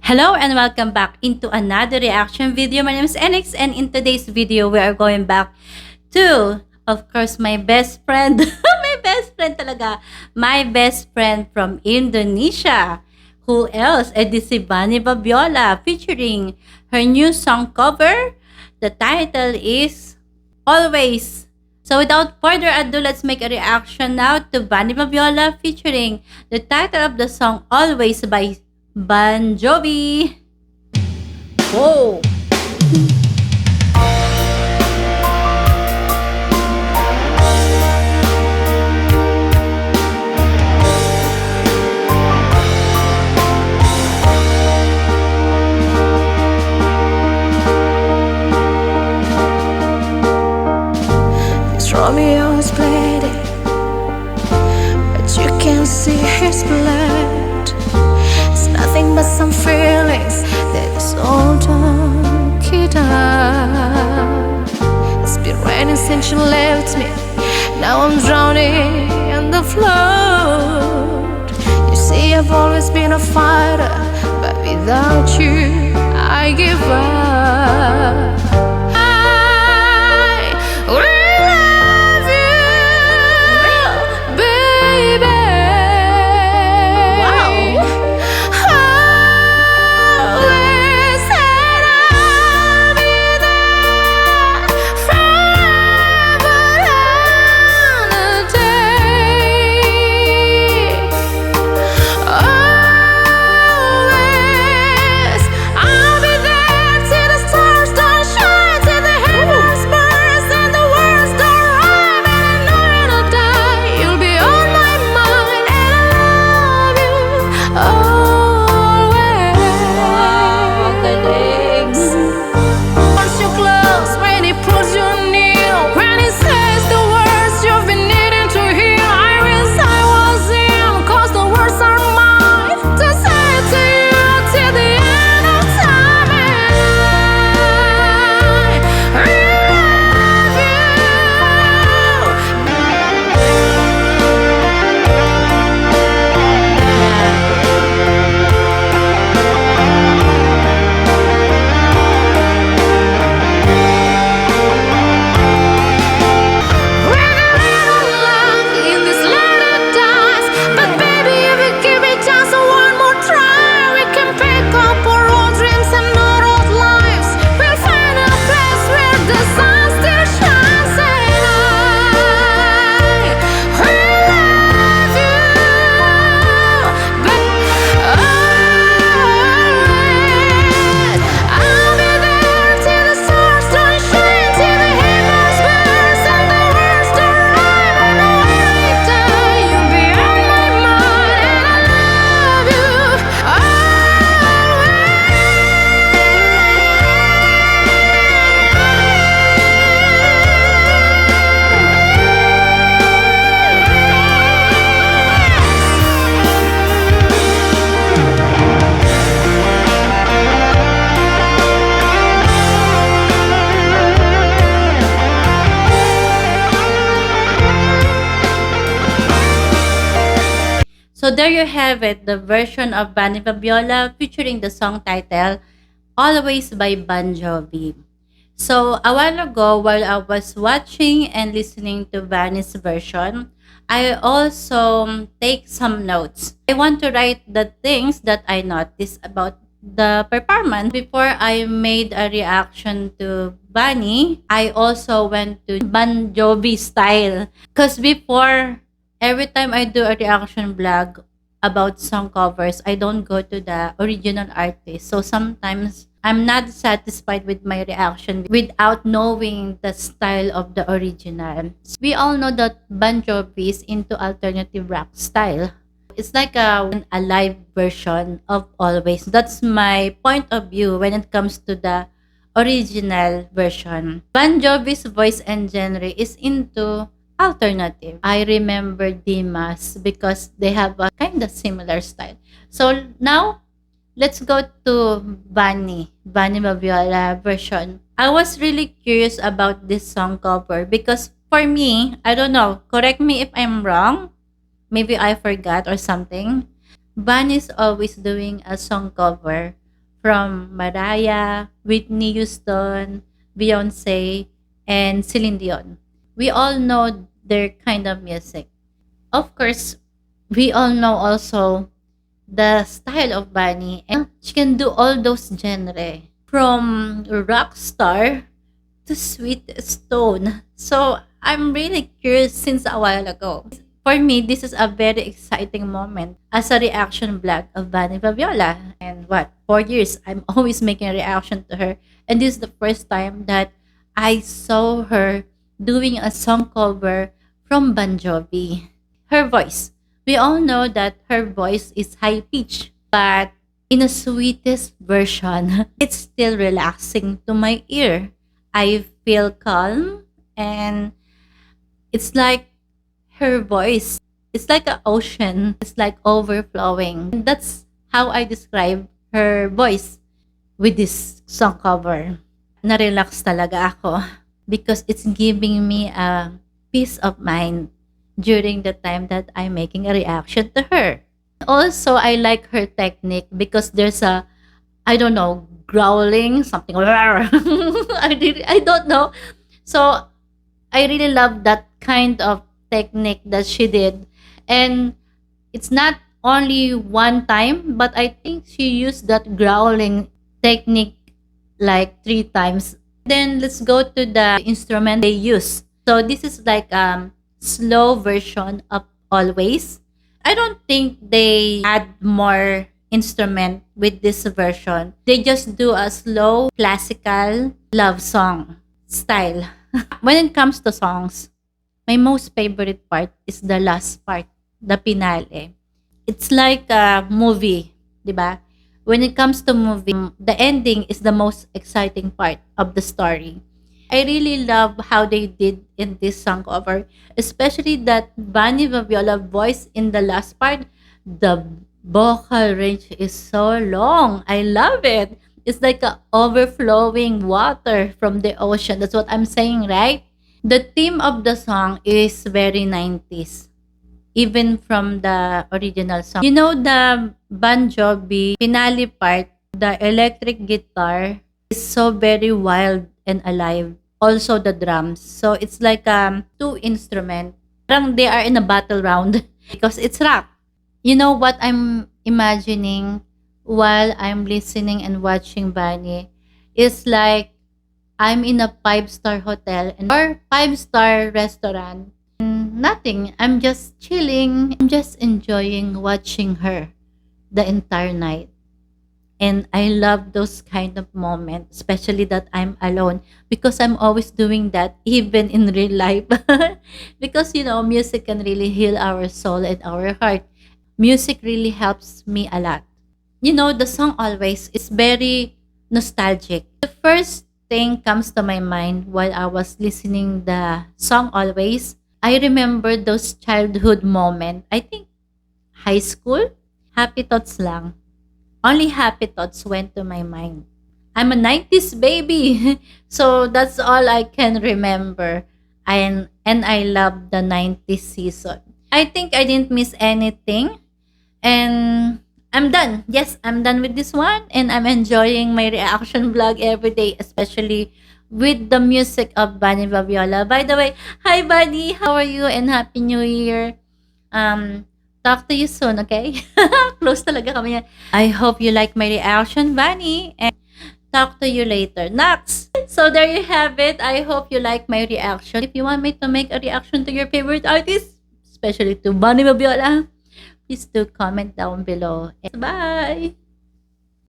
Hello and welcome back into another reaction video. My name is Enix and in today's video we are going back to, of course, my best friend. My best friend talaga. My best friend from Indonesia. Who else? Si Bunny Babiola featuring her new song cover. The title is Always. So without further ado, let's make a reaction now to Bunny Babiola featuring the title of the song Always by Bon Jovi. Whoa! This Romeo's bleeding, but you can see his blood. It's nothing but some feelings that is all done. It's been raining since you left me. Now I'm drowning in the flood. You see, I've always been a fighter, but without you, I give up. So there you have it, the version of Bunny Babiola featuring the song title Always by Bon Jovi. So a while ago, while I was watching and listening to Bunny's version, I also take some notes. I want to write the things that I noticed about the performance. Before I made a reaction to Bunny, I also went to Bon Jovi style. Because before, every time I do a reaction vlog about song covers, I don't go to the original artist. So sometimes I'm not satisfied with my reaction without knowing the style of the original. We all know that Bon Jovi is into alternative rock style. It's like a live version of Always. That's my point of view when it comes to the original version. Bon Jovi's voice and genre is into alternative. I remember Dimas because they have a kind of similar style. So now, let's go to Bunny Babiola version. I was really curious about this song cover because for me, I don't know, correct me if I'm wrong, maybe I forgot or something. Bunny is always doing a song cover from Mariah, Whitney Houston, Beyonce, and Celine Dion. We all know their kind of music. Of course, we all know also the style of Bunny, and she can do all those genre from rock star to sweet stone. So I'm really curious since a while ago. For me, this is a very exciting moment as a reaction vlog of Bunny Fabiola. And what, 4 years, I'm always making a reaction to her. And this is the first time that I saw her doing a song cover from Bon Jovi. Her voice. We all know that her voice is high pitch, but in a sweetest version, it's still relaxing to my ear. I feel calm, and it's like her voice. It's like an ocean. It's like overflowing. And that's how I describe her voice with this song cover. Na-relax talaga ako because it's giving me a peace of mind during the time that I'm making a reaction to her. Also, I like her technique because there's a, I don't know, growling, something. I don't know. So, I really love that kind of technique that she did. And it's not only one time, but I think she used that growling technique like 3 times. Then let's go to the instrument they use. So this is like slow version of Always. I don't think they add more instrument with this version. They just do a slow classical love song style. When it comes to songs, my most favorite part is the last part, the finale. It's like a movie, di ba? When it comes to movie, the ending is the most exciting part of the story. I really love how they did in this song cover, especially that Bunny Vaviola voice in the last part. The vocal range is so long. I love it. It's like a overflowing water from the ocean. That's what I'm saying, right? The theme of the song is very 90s, even from the original song. You know the Bon Jovi finale part, the electric guitar is so very wild and alive. Also the drums. So it's like two instruments. Parang they are in a battle round because it's rock. You know what I'm imagining while I'm listening and watching Bunny is like I'm in a five-star hotel or five-star restaurant. Nothing. I'm just chilling. I'm just enjoying watching her the entire night. And I love those kind of moments, especially that I'm alone because I'm always doing that even in real life. Because music can really heal our soul and our heart. Music really helps me a lot. The song Always is very nostalgic. The first thing comes to my mind while I was listening the song Always. I remember those childhood moments. I think high school, happy thoughts lang. Only happy thoughts went to my mind. I'm a 90s baby. So that's all I can remember. And I love the 90s season. I think I didn't miss anything. And I'm done. Yes, I'm done with this one. And I'm enjoying my reaction vlog every day, especially with the music of Bunny Vaviola. By the way, hi Bunny, how are you? And Happy New Year. Talk to you soon, okay? Close talaga kami yan. I hope you like my reaction, Bunny. And talk to you later. Next! So there you have it. I hope you like my reaction. If you want me to make a reaction to your favorite artist, especially to Bunny Vaviola, please do comment down below. Bye!